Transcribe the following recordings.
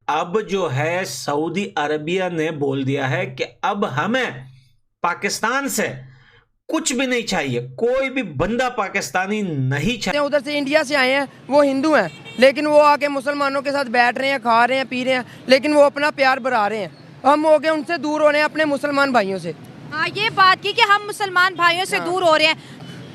अब जो है सऊदी अरबिया ने बोल दिया है कि अब हमें पाकिस्तान से कुछ भी नहीं चाहिए, कोई भी बंदा पाकिस्तानी नहीं चाहिए। उधर से इंडिया से आए हैं, वो हिंदू हैं, लेकिन वो आके मुसलमानों के साथ बैठ रहे हैं, खा रहे हैं, पी रहे हैं, लेकिन वो अपना प्यार बढ़ा रहे हैं। हम हो गए उनसे दूर हो रहे हैं, अपने मुसलमान भाइयों से। हाँ, ये बात की कि हम मुसलमान भाइयों से दूर हो रहे हैं।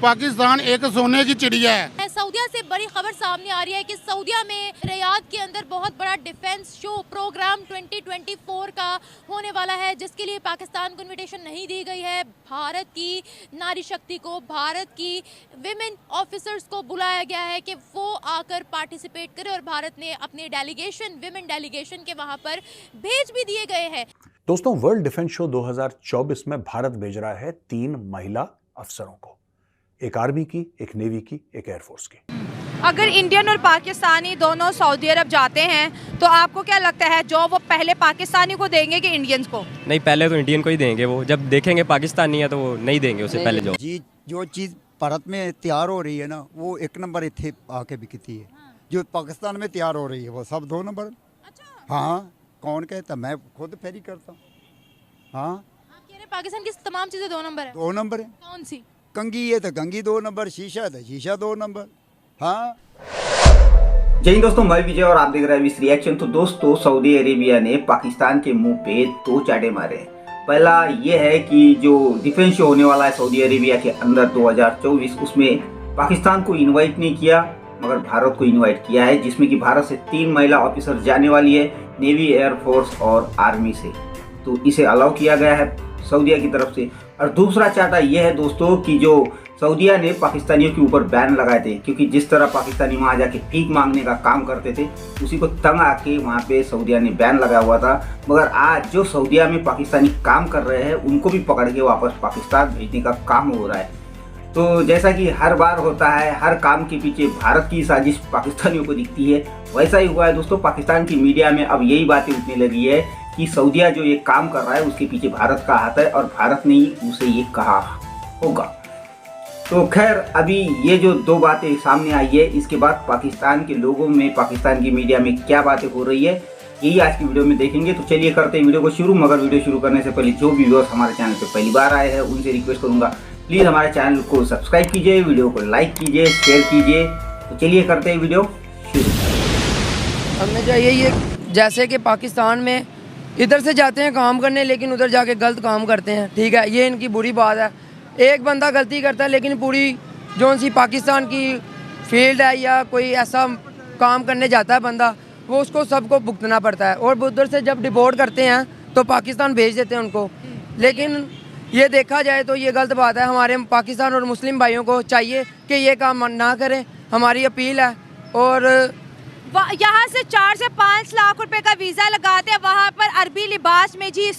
पाकिस्तान एक सोने की चिड़िया है। सऊदिया से बड़ी खबर सामने आ रही है कि सऊदिया में रियाद के अंदर बहुत बड़ा डिफेंस शो प्रोग्राम 2024 का होने वाला है, जिसके लिए पाकिस्तान को इनविटेशन नहीं दी गई है। भारत की नारी शक्ति को, भारत की विमेन ऑफिसर्स को बुलाया गया है कि वो आकर पार्टिसिपेट करें, और भारत ने अपने डेलीगेशन, विमेन डेलीगेशन के वहाँ पर भेज भी दिए गए हैं। दोस्तों, वर्ल्ड डिफेंस शो 2024 में भारत भेज रहा है 3 महिला अफसरों को, एक आर्मी की, एक नेवी की, एक एयरफोर्स की। अगर इंडियन और पाकिस्तानी दोनों सऊदी अरब जाते हैं तो आपको क्या लगता है, जो वो पहले पाकिस्तानी को देंगे कि इंडियंस को? नहीं, पहले तो इंडियन को ही देंगे। वो जब देखेंगे पाकिस्तानी है तो वो नहीं देंगे उसे पहले। जो चीज़ भारत में तैयार हो रही है ना, वो 1 नंबर इतने आके बिकती है। जो पाकिस्तान में तैयार हो रही है वो सब 2 नंबर। अच्छा। हाँ, कौन कहता, मैं खुद फेरी करता हूँ। हाँ, आप कह रहे हैं पाकिस्तान की तमाम चीजें 2 नंबर है? 2 नंबर है। कौन सी? कंगी है तो कंगी 2 नंबर, शीशा है तो शीशा 2 नंबर। हाँ। जय हिंद दोस्तों, मैं विजय और आप देख रहे हैं विस रिएक्शन। तो दोस्तों, सऊदी अरेबिया ने पाकिस्तान के मुंह पे 2 चाटे मारे। पहला ये है कि जो डिफेंस शो होने वाला है सऊदी अरेबिया के अंदर 2024, उसमें पाकिस्तान को इनवाइट नहीं किया मगर भारत को इनवाइट किया है, जिसमें कि भारत से 3 महिला ऑफिसर जाने वाली है, नेवी, एयरफोर्स और आर्मी से। तो इसे अलाउ किया गया है सऊदिया की तरफ से। और दूसरा चाटा यह है दोस्तों कि जो सऊदिया ने पाकिस्तानियों के ऊपर बैन लगाए थे, क्योंकि जिस तरह पाकिस्तानी वहाँ जाके भीख मांगने का काम करते थे, उसी को तंग आके वहाँ पे सऊदिया ने बैन लगाया हुआ था। मगर आज जो सऊदिया में पाकिस्तानी काम कर रहे हैं उनको भी पकड़ के वापस पाकिस्तान भेजने का काम हो रहा है। तो जैसा कि हर बार होता है, हर काम के पीछे भारत की साजिश पाकिस्तानियों को दिखती है, वैसा ही हुआ है दोस्तों। पाकिस्तान की मीडिया में अब यही बातें उठने लगी है कि सऊदिया जो ये काम कर रहा है उसके पीछे भारत का हाथ है और भारत ने ही उसे ये कहा होगा। तो खैर, अभी ये जो 2 बातें सामने आई है, इसके बाद पाकिस्तान के लोगों में, पाकिस्तान की मीडिया में क्या बातें हो रही है, यही आज की वीडियो में देखेंगे। तो चलिए करते हैं वीडियो को शुरू। मगर वीडियो शुरू करने से पहले जो भी व्यूअर्स हमारे चैनल पर पहली बार आए हैं उनसे रिक्वेस्ट करूंगा, प्लीज़ हमारे चैनल को सब्सक्राइब कीजिए, वीडियो को लाइक कीजिए, शेयर कीजिए। तो चलिए करते हैं वीडियो शुरू। हमने जो ये जैसे कि पाकिस्तान में इधर से जाते हैं काम करने, लेकिन उधर जाके गलत काम करते हैं, ठीक है, ये इनकी बुरी बात है। एक बंदा गलती करता है, लेकिन पूरी जो सी पाकिस्तान की फील्ड है या कोई ऐसा काम करने जाता है बंदा, वो उसको सबको भुगतना पड़ता है। और उधर से जब डिपोर्ट करते हैं तो पाकिस्तान भेज देते हैं उनको। लेकिन ये देखा जाए तो ये गलत बात है। हमारे पाकिस्तान और मुस्लिम भाइयों को चाहिए कि ये काम ना करें, हमारी अपील है। और यहाँ से 4 से 5 लाख रुपए का वीज़ा लगाते हैं, वहाँ पर अरबी लिबास में जी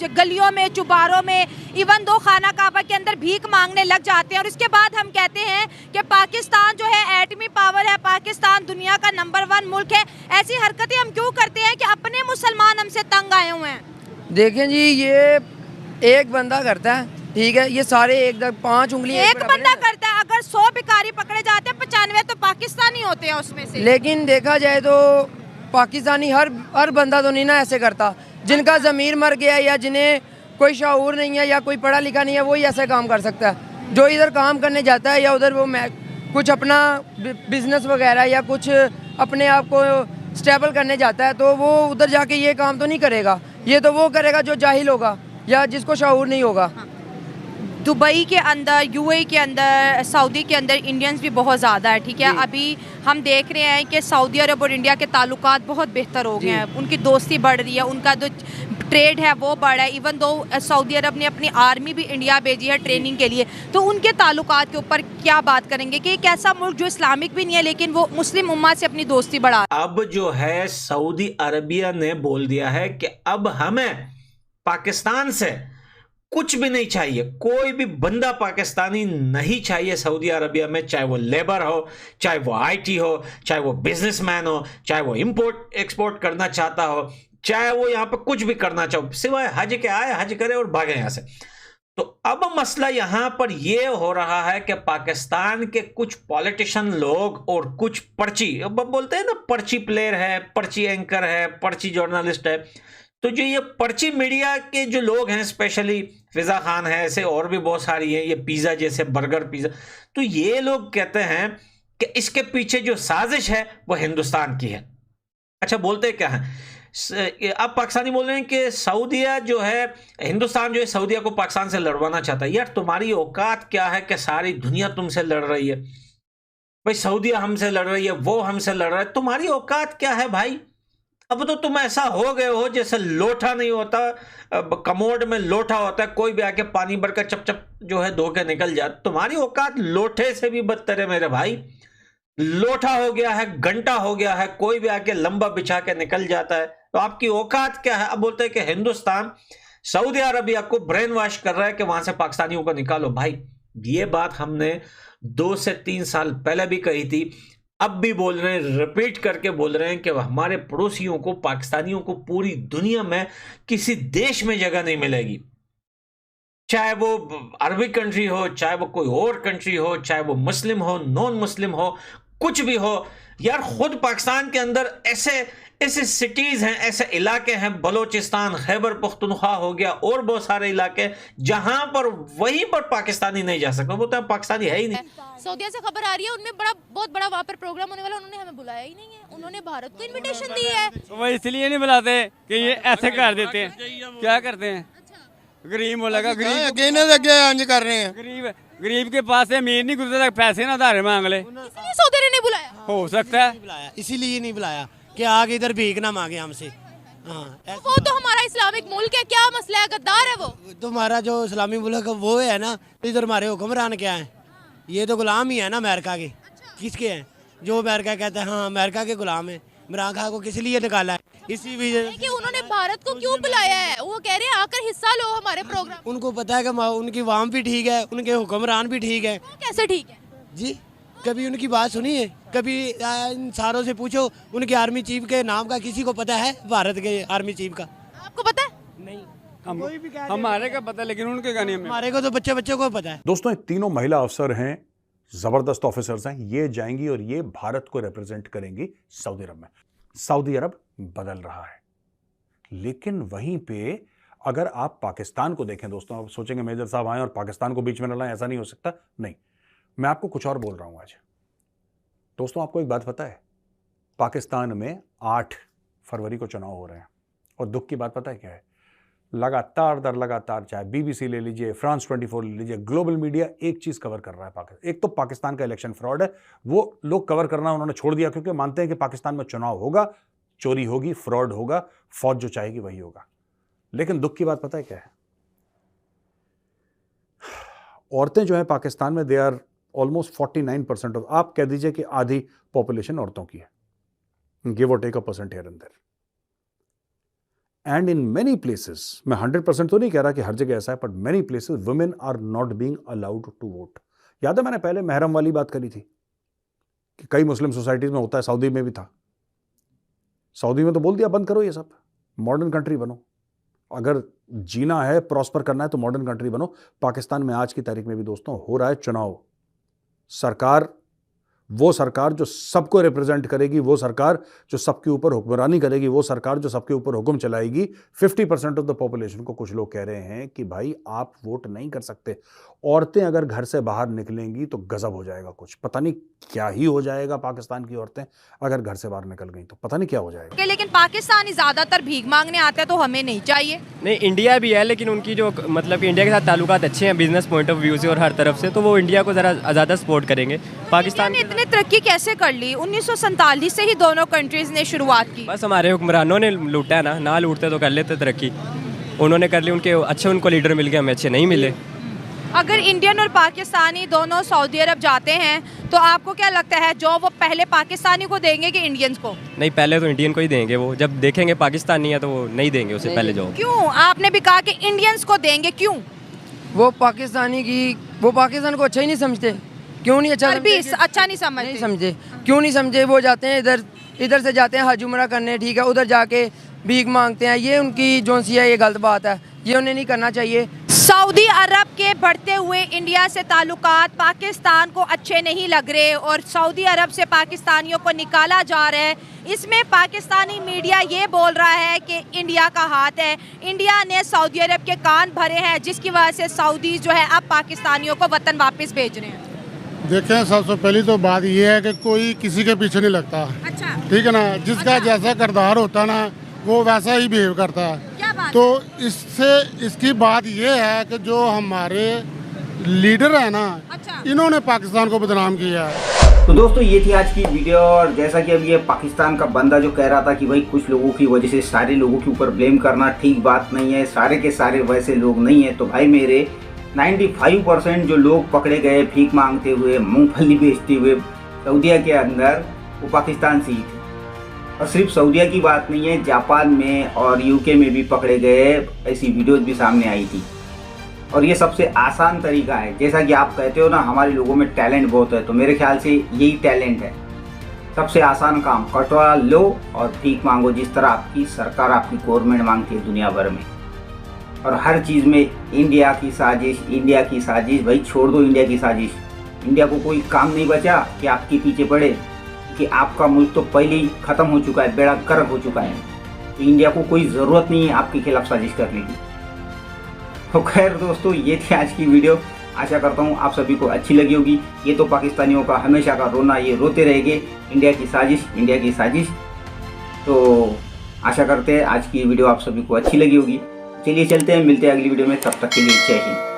गलियों में, चुबारों में, इवन 2 खाना काबा के अंदर भीख मांगने लग जाते हैं। और उसके बाद हम कहते हैं कि पाकिस्तान जो है एटमी पावर है, पाकिस्तान दुनिया का नंबर 1 मुल्क है। ऐसी हरकतें हम क्यों करते हैं कि अपने मुसलमान हमसे तंग आए हुए हैं? देखें जी, ये एक बंदा करता है, ठीक है, ये सारे 5 उंगलियां एक बंदा करता है। अगर 100 भिखारी पकड़े जाते हैं, 95 तो पाकिस्तानी होते हैं उसमें से। लेकिन देखा जाए तो पाकिस्तानी हर बंदा तो नहीं ना ऐसे करता। जिनका ज़मीर मर गया या जिन्हें कोई शऊर नहीं है या कोई पढ़ा लिखा नहीं है, वही ऐसे काम कर सकता है। जो इधर काम करने जाता है या उधर वो कुछ अपना बिजनेस वगैरह या कुछ अपने आप को स्टेबल करने जाता है, तो वो उधर जाके ये काम तो नहीं करेगा। ये तो वो करेगा जो जाहिल होगा या जिसको शऊर नहीं होगा। दुबई के अंदर, यूएई के अंदर, सऊदी के अंदर इंडियंस भी बहुत ज़्यादा है, ठीक है। अभी हम देख रहे हैं कि सऊदी अरब और इंडिया के ताल्लुकात बहुत बेहतर हो गए हैं, उनकी दोस्ती बढ़ रही है, उनका जो ट्रेड है वो बढ़ा है। इवन दो सऊदी अरब ने अपनी आर्मी भी इंडिया भेजी है ट्रेनिंग के लिए, तो उनके ताल्लुकात के ऊपर क्या बात करेंगे कि एक ऐसा मुल्क जो इस्लामिक भी नहीं है लेकिन वो मुस्लिम उम्मा से अपनी दोस्ती बढ़ा। अब जो है सऊदी अरबिया ने बोल दिया है कि अब हमें पाकिस्तान से कुछ भी नहीं चाहिए, कोई भी बंदा पाकिस्तानी नहीं चाहिए सऊदी अरबिया में, चाहे वो लेबर हो, चाहे वो आईटी हो, चाहे वो बिजनेसमैन हो, चाहे वो इंपोर्ट एक्सपोर्ट करना चाहता हो, चाहे वो यहाँ पर कुछ भी करना चाहो, सिवाय हज के आए हज करे और भागे यहाँ से। तो अब मसला यहां पर यह हो रहा है कि पाकिस्तान के कुछ पॉलिटिशियन लोग और कुछ पर्ची, अब बोलते हैं ना पर्ची प्लेयर है, पर्ची एंकर है, पर्ची जर्नलिस्ट है, तो जो ये पर्ची मीडिया के जो लोग हैं, स्पेशली फिजा खान है, ऐसे और भी बहुत सारी हैं, ये पिज्जा जैसे बर्गर पिज्जा, तो ये लोग कहते हैं कि इसके पीछे जो साजिश है वो हिंदुस्तान की है। अच्छा, बोलते क्या है, अब पाकिस्तानी बोल रहे हैं कि सऊदीया जो है, हिंदुस्तान जो है सऊदीया को पाकिस्तान से लड़वाना चाहता है। यार तुम्हारी औकात क्या है कि सारी दुनिया तुमसे लड़ रही है? भाई सऊदीया हमसे लड़ रही है, वो हमसे लड़ रहा है, तुम्हारी औकात क्या है भाई? अब तो तुम ऐसा हो गए हो जैसे लोटा नहीं होता, कमोड में लोटा होता है, कोई भी आके पानी भरकर चप चप जो है धो के निकल जाता। तुम्हारी औकात लोटे से भी बदतर है मेरे भाई। लोटा हो गया है, घंटा हो गया है, कोई भी आके लंबा बिछा के निकल जाता है, तो आपकी औकात क्या है? अब बोलते हैं कि हिंदुस्तान सऊदी अरबिया को ब्रेन वॉश कर रहा है कि वहां से पाकिस्तानियों को निकालो। भाई ये बात हमने 2 से 3 साल पहले भी कही थी, अब भी बोल रहे हैं, रिपीट करके बोल रहे हैं कि हमारे पड़ोसियों को, पाकिस्तानियों को पूरी दुनिया में किसी देश में जगह नहीं मिलेगी, चाहे वो अरबिक कंट्री हो, चाहे वो कोई और कंट्री हो, चाहे वो मुस्लिम हो, नॉन मुस्लिम हो, कुछ भी हो। यार खुद पाकिस्तान के अंदर ऐसे ऐसे सिटीज हैं, ऐसे इलाके हैं, बलोचिस्तान, खैबर पख्तूनख्वा हो गया और बहुत सारे इलाके जहां पर वहीं पर पाकिस्तानी नहीं जा सकता, वो तो पाकिस्तानी है ही नहीं। सऊदीया से खबर आ रही है, उनमें बहुत बड़ा वहाँ पर प्रोग्राम होने वाला, उन्होंने हमें बुलाया ही नहीं है। उन्होंने भारत को इनविटेशन दी है, वो इसलिए नहीं बुलाते कि ये ऐसे कर देते हैं। क्या करते हैं? गरीब बोलेगा, गरीब कर रहे हैं, गरीब के पास से अमीर नहीं गुजरता, पैसे ना उधार मांग ले, इसलिए सऊदी अरब ने बुलाया। हो सकता है इसीलिए नहीं बुलाया कि आगे इधर भीख ना मांगे हमसे। हाँ, वो तो हमारा इस्लामिक मुल्क है, क्या मसला है? गद्दार है वो। तुम्हारा जो इस्लामी मुल्क वो है ना, इधर हमारे हुक्मरान क्या है? ये तो गुलाम ही है ना अमेरिका के। किसके हैं? जो अमेरिका कहता है हाँ अमेरिका के गुलाम है। इमरान खान को किस लिए निकाला है? इसी वजह कि उन्होंने भारत को क्यों बुलाया है? वो कह रहे हैं आकर हिस्सा लो हमारे प्रोग्राम। उनको पता है कि उनकी वाम भी ठीक है, उनके हुक्मरान भी ठीक है। कैसे ठीक है जी? कभी उनकी बात सुनी है? कभी इन सारों से पूछो, उनके आर्मी चीफ के नाम का किसी को पता है? भारत के आर्मी चीफ का आपको पता है? नहीं, हमारे का पता, लेकिन उनके का नहीं। हमारे को तो बच्चे को पता है। दोस्तों, ये तीनों महिला अफसर हैं, जबरदस्त ऑफिसर्स हैं। ये जाएंगी और ये भारत को रिप्रेजेंट करेंगी सऊदी अरब में। सऊदी अरब बदल रहा है, लेकिन वहीं पे अगर आप पाकिस्तान को देखें दोस्तों, आप सोचेंगे मेजर साहब आए और पाकिस्तान को बीच में न लाएं, ऐसा नहीं हो सकता। नहीं, मैं आपको कुछ और बोल रहा हूं आज। दोस्तों, आपको एक बात पता है, पाकिस्तान में 8 फरवरी को चुनाव हो रहे हैं, और दुख की बात पता है क्या है? लगातार दर लगातार, चाहे बीबीसी ले लीजिए, फ्रांस 24 ले लीजिए, ग्लोबल मीडिया एक चीज कवर कर रहा है पाकिस्तान। एक तो पाकिस्तान का इलेक्शन फ्रॉड है, वो लोग कवर करना उन्होंने छोड़ दिया, क्योंकि मानते हैं कि पाकिस्तान में चुनाव होगा, चोरी होगी, फ्रॉड होगा, फौज जो चाहेगी वही होगा। लेकिन दुख की बात पता है क्या है? औरतें जो है पाकिस्तान में, दे आर ऑलमोस्ट 49% ऑफ, आप कह दीजिए कि आधी पॉपुलेशन औरतों की है, गिव और take a percent here and there. And in many places, मैं 100% तो नहीं कह रहा कि हर जगह ऐसा है, but many places women are not being allowed to vote. याद है मैंने पहले महरम वाली बात करी थी कि कई मुस्लिम सोसाइटीज में होता है, सऊदी में भी था। सऊदी में तो बोल दिया बंद करो ये सब, मॉडर्न कंट्री बनो। अगर जीना है, प्रॉस्पर करना है तो मॉडर्न कंट्री बनो। पाकिस्तान में आज की तारीख में भी दोस्तों हो रहा है चुनाव। सरकार, वो सरकार जो सबको रिप्रेजेंट करेगी, वो सरकार जो सबके ऊपर हुक्मरानी करेगी, वो सरकार जो सबके ऊपर हुक्म चलाएगी। 50% ऑफ द पॉपुलेशन को कुछ लोग कह रहे हैं कि भाई आप वोट नहीं कर सकते। औरतें अगर घर से बाहर निकलेंगी तो गजब हो जाएगा, कुछ पता नहीं क्या ही हो जाएगा। पाकिस्तान की औरतें अगर घर से बाहर निकल गई तो पता नहीं क्या हो जाएगा। लेकिन पाकिस्तानी ज्यादातर भीख मांगने आते हैं, तो हमें नहीं चाहिए। नहीं, इंडिया भी है, लेकिन उनकी जो मतलब कि इंडिया के साथ ताल्लुकात अच्छे हैं बिजनेस पॉइंट ऑफ व्यू से और हर तरफ से, तो वो इंडिया को ज़रा ज़्यादा सपोर्ट करेंगे। पाकिस्तान ने इतनी तरक्की कैसे कर ली? 1947 से ही दोनों कंट्रीज ने शुरुआत की। बस हमारे हुक्मरानों ने लूटा है ना लूटते तो कर लेते तरक्की। उन्होंने कर ली, उनको लीडर मिल गए, हमें अच्छे नहीं मिले। अगर इंडियन और पाकिस्तानी दोनों सऊदी अरब जाते हैं तो आपको क्या लगता है, जो वो पहले पाकिस्तानी को देंगे कि इंडियंस को? नहीं, पहले तो इंडियन को ही देंगे। वो जब देखेंगे पाकिस्तानी है तो वो नहीं देंगे उसे पहले जॉब। क्यों? आपने भी कहा कि इंडियंस को देंगे, क्यों? वो पाकिस्तान को अच्छा ही नहीं समझते। क्यों नहीं अच्छा नहीं समझते? क्यों नहीं समझे? वो जाते हैं इधर से जाते हैं हज उमरा करने, ठीक है, उधर जाके भीख मांगते हैं। ये उनकी जो सी है, ये गलत बात है, ये उन्हें नहीं करना चाहिए। सऊदी अरब के बढ़ते हुए इंडिया से ताल्लुकात पाकिस्तान को अच्छे नहीं लग रहे और सऊदी अरब से पाकिस्तानियों को निकाला जा रहा है। इसमें पाकिस्तानी मीडिया ये बोल रहा है कि इंडिया का हाथ है, इंडिया ने सऊदी अरब के कान भरे हैं, जिसकी वजह से सऊदी जो है अब पाकिस्तानियों को वतन वापस भेज रहे हैं। देखें, सबसे पहली तो बात ये है कि कोई किसी के पीछे नहीं लगता। अच्छा, ठीक है ना, जिसका जैसा किरदार होता है ना वो वैसा ही बिहेव करता है। क्या बात तो इससे इसकी बात ये है कि जो हमारे लीडर है ना, अच्छा, इन्होंने पाकिस्तान को बदनाम किया है। तो दोस्तों ये थी आज की वीडियो। और जैसा कि अब ये पाकिस्तान का बंदा जो कह रहा था कि भाई कुछ लोगों की वजह से सारे लोगों के ऊपर ब्लेम करना ठीक बात नहीं है, सारे के सारे वैसे लोग नहीं है। तो भाई मेरे 95% जो लोग पकड़े गए भीख मांगते हुए, मूंगफली बेचते हुए सऊदीया के अंदर, वो पाकिस्तान से ही थे। और सिर्फ सऊदीया की बात नहीं है, जापान में और यूके में भी पकड़े गए, ऐसी वीडियोस भी सामने आई थी। और ये सबसे आसान तरीका है। जैसा कि आप कहते हो ना हमारे लोगों में टैलेंट बहुत है, तो मेरे ख्याल से यही टैलेंट है। सबसे आसान काम, कटोरा लो और भीख मांगो, जिस तरह आपकी सरकार, आपकी गवर्नमेंट मांगती है दुनिया भर में। और हर चीज़ में इंडिया की साजिश, इंडिया की साजिश। भाई छोड़ दो इंडिया की साजिश, इंडिया को कोई काम नहीं बचा कि आपके पीछे पड़े, कि आपका मुल्क तो पहले ही ख़त्म हो चुका है, बेड़ा गर्क हो चुका है। तो इंडिया को कोई ज़रूरत नहीं है आपके खिलाफ साजिश करने की। तो खैर दोस्तों, ये थी आज की वीडियो। आशा करता हूँ आप सभी को अच्छी लगी होगी। ये तो पाकिस्तानियों का हमेशा का रोना, ये रोते रहेंगे, इंडिया की साजिश, इंडिया की साजिश। तो आशा करते हैं आज की वीडियो आप सभी को अच्छी लगी होगी। चलिए चलते हैं, मिलते हैं अगली वीडियो में, तब तक के लिए जय हिंद।